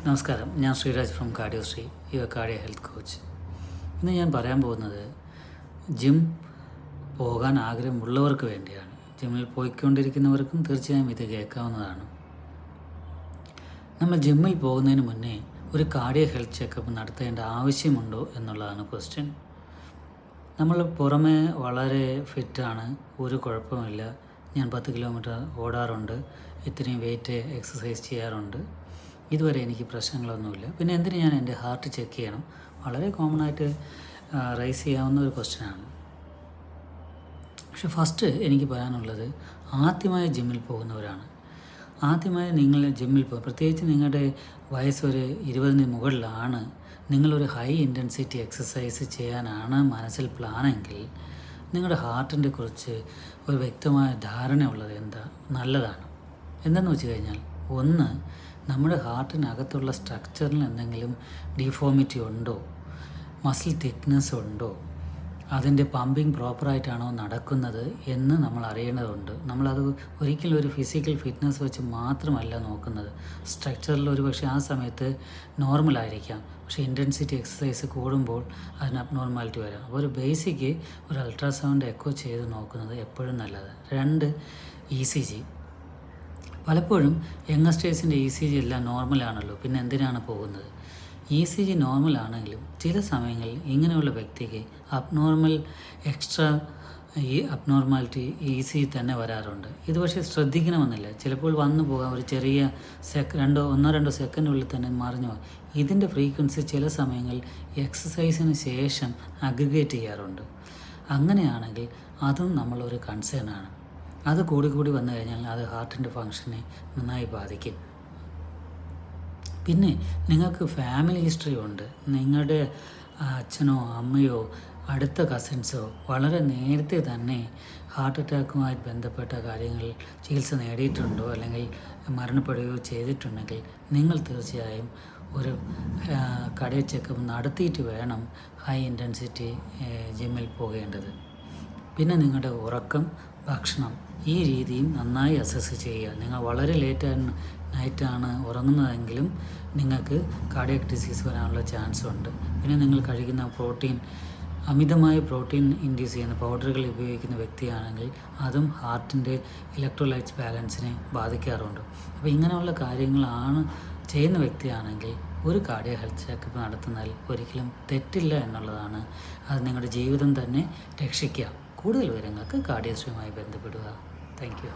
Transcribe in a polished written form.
നമസ്കാരം, ഞാൻ Sreeraj from Cardiosree, your cardio health coach. ഇന്ന് ഞാൻ പറയാൻ പോകുന്നത് ജിം പോകാൻ ആഗ്രഹമുള്ളവർക്ക് വേണ്ടിയാണ്. ജിമ്മിൽ പോയിക്കൊണ്ടിരിക്കുന്നവർക്കും തീർച്ചയായും ഇത് കേൾക്കാവുന്നതാണ്. നമ്മൾ ജിമ്മിൽ പോകുന്നതിന് മുന്നേ ഒരു കാർഡിയോ ഹെൽത്ത് ചെക്കപ്പ് നടത്തേണ്ട ആവശ്യമുണ്ടോ എന്നുള്ളതാണ് ക്വസ്റ്റ്യൻ. നമ്മൾ പുറമേ വളരെ ഫിറ്റാണ്, ഒരു കുഴപ്പമില്ല, ഞാൻ 10 കിലോമീറ്റർ ഓടാറുണ്ട്, ഇത്രയും വെയിറ്റ് എക്സസൈസ് ചെയ്യാറുണ്ട്, ഇതുവരെ എനിക്ക് പ്രശ്നങ്ങളൊന്നുമില്ല, പിന്നെ എന്തിന് ഞാൻ എൻ്റെ ഹാർട്ട് ചെക്ക് ചെയ്യണം? വളരെ കോമൺ ആയിട്ട് റൈസ് ചെയ്യാവുന്ന ഒരു ക്വസ്റ്റ്യനാണ്. പക്ഷെ ഫസ്റ്റ് എനിക്ക് പറയാനുള്ളത്, ആദ്യമായി ജിമ്മിൽ പോകുന്നവരാണ്. ആദ്യമായി നിങ്ങൾ ജിമ്മിൽ പ്രത്യേകിച്ച് നിങ്ങളുടെ വയസ്സൊരു 20-ന് മുകളിലാണ്, നിങ്ങളൊരു ഹൈ ഇൻറ്റൻസിറ്റി എക്സസൈസ് ചെയ്യാനാണ് മനസ്സിൽ പ്ലാനെങ്കിൽ, നിങ്ങളുടെ ഹാർട്ടിൻ്റെ കുറിച്ച് ഒരു വ്യക്തമായ ധാരണ ഉള്ളത് നല്ലതാണ്. എന്തെന്ന് വെച്ച് കഴിഞ്ഞാൽ, ഒന്ന്, നമ്മുടെ ഹാർട്ടിനകത്തുള്ള സ്ട്രക്ചറിൽ എന്തെങ്കിലും ഡിഫോമിറ്റി ഉണ്ടോ, മസിൽ തിക്നെസ് ഉണ്ടോ, അതിൻ്റെ പമ്പിങ് പ്രോപ്പറായിട്ടാണോ നടക്കുന്നത് എന്ന് നമ്മൾ അറിയേണ്ടതുണ്ട്. നമ്മളത് ഒരിക്കലും ഒരു ഫിസിക്കൽ ഫിറ്റ്നസ് വെച്ച് മാത്രമല്ല നോക്കുന്നത്. സ്ട്രക്ചറിൽ ഒരു പക്ഷേ ആ സമയത്ത് നോർമലായിരിക്കാം, പക്ഷേ ഇൻറ്റൻസിറ്റി എക്സസൈസ് കൂടുമ്പോൾ അതിന് അബ്നോർമാലിറ്റി വരാം. അപ്പോൾ ഒരു ബേസിക്ക് ഒരു അൾട്രാസൗണ്ട് എക്കോ ചെയ്ത് നോക്കുന്നത് എപ്പോഴും നല്ലത്. 2, ECG. പലപ്പോഴും യങ്ങസ്റ്റേഴ്സിൻ്റെ ECG എല്ലാം നോർമലാണല്ലോ, പിന്നെ എന്തിനാണ് പോകുന്നത്? ECG നോർമലാണെങ്കിലും ചില സമയങ്ങളിൽ ഇങ്ങനെയുള്ള വ്യക്തിക്ക് അബ്നോർമാലിറ്റി ECG തന്നെ വരാറുണ്ട്. ഇത് പക്ഷേ ശ്രദ്ധിക്കണമെന്നില്ല, ചിലപ്പോൾ വന്നു പോകാം, ഒരു ചെറിയ 1-2 സെക്കൻഡുള്ളിൽ തന്നെ മറിഞ്ഞു പോകും. ഇതിൻ്റെ ഫ്രീക്വൻസി ചില സമയങ്ങളിൽ എക്സസൈസിന് ശേഷം അഗ്രിഗേറ്റ് ചെയ്യാറുണ്ട്. അങ്ങനെയാണെങ്കിൽ അതും നമ്മളൊരു കൺസേൺ ആണ്. അത് കൂടി വന്നു കഴിഞ്ഞാൽ അത് ഹാർട്ടിൻ്റെ ഫങ്ഷനെ നന്നായി ബാധിക്കും. പിന്നെ നിങ്ങൾക്ക് ഫാമിലി ഹിസ്റ്ററി ഉണ്ട്, നിങ്ങളുടെ അച്ഛനോ അമ്മയോ അടുത്ത കസിൻസോ വളരെ നേരത്തെ തന്നെ ഹാർട്ട് അറ്റാക്കുമായി ബന്ധപ്പെട്ട കാര്യങ്ങളിൽ ചികിത്സ നേടിയിട്ടുണ്ടോ അല്ലെങ്കിൽ മരണപ്പെടുകയോ ചെയ്തിട്ടുണ്ടെങ്കിൽ, നിങ്ങൾ തീർച്ചയായും ഒരു കാർഡിയോ ചെക്കപ്പ് നടത്തിയിട്ട് വേണം ഹൈ ഇൻറ്റൻസിറ്റി ജിമ്മിൽ പോകേണ്ടത്. പിന്നെ നിങ്ങളുടെ ഉറക്കം, ഭക്ഷണം, ഈ രീതിയും നന്നായി അസസ് ചെയ്യുക. നിങ്ങൾ വളരെ നൈറ്റാണ് ഉറങ്ങുന്നതെങ്കിലും നിങ്ങൾക്ക് കാർഡിയാക് ഡിസീസ് വരാനുള്ള ചാൻസ് ഉണ്ട്. പിന്നെ നിങ്ങൾ കഴിക്കുന്ന അമിതമായ പ്രോട്ടീൻ ഇൻഡ്യൂസ് ചെയ്യുന്ന പൗഡറുകൾ ഉപയോഗിക്കുന്ന വ്യക്തിയാണെങ്കിൽ അതും ഹാർട്ടിൻ്റെ ഇലക്ട്രോലൈറ്റ്സ് ബാലൻസിനെ ബാധിക്കാറുണ്ട്. അപ്പോൾ ഇങ്ങനെയുള്ള കാര്യങ്ങളാണ് ചെയ്യുന്ന വ്യക്തിയാണെങ്കിൽ ഒരു കാർഡിയോ ഹെൽത്ത് ചെക്കപ്പ് നടത്തുന്നതിൽ ഒരിക്കലും തെറ്റില്ല എന്നുള്ളതാണ്. അത് നിങ്ങളുടെ ജീവിതം തന്നെ രക്ഷിക്കുക. കൂടുതൽ വിവരങ്ങൾക്ക് കാർഡിയോശ്രീയുമായി ബന്ധപ്പെടുക. Thank you.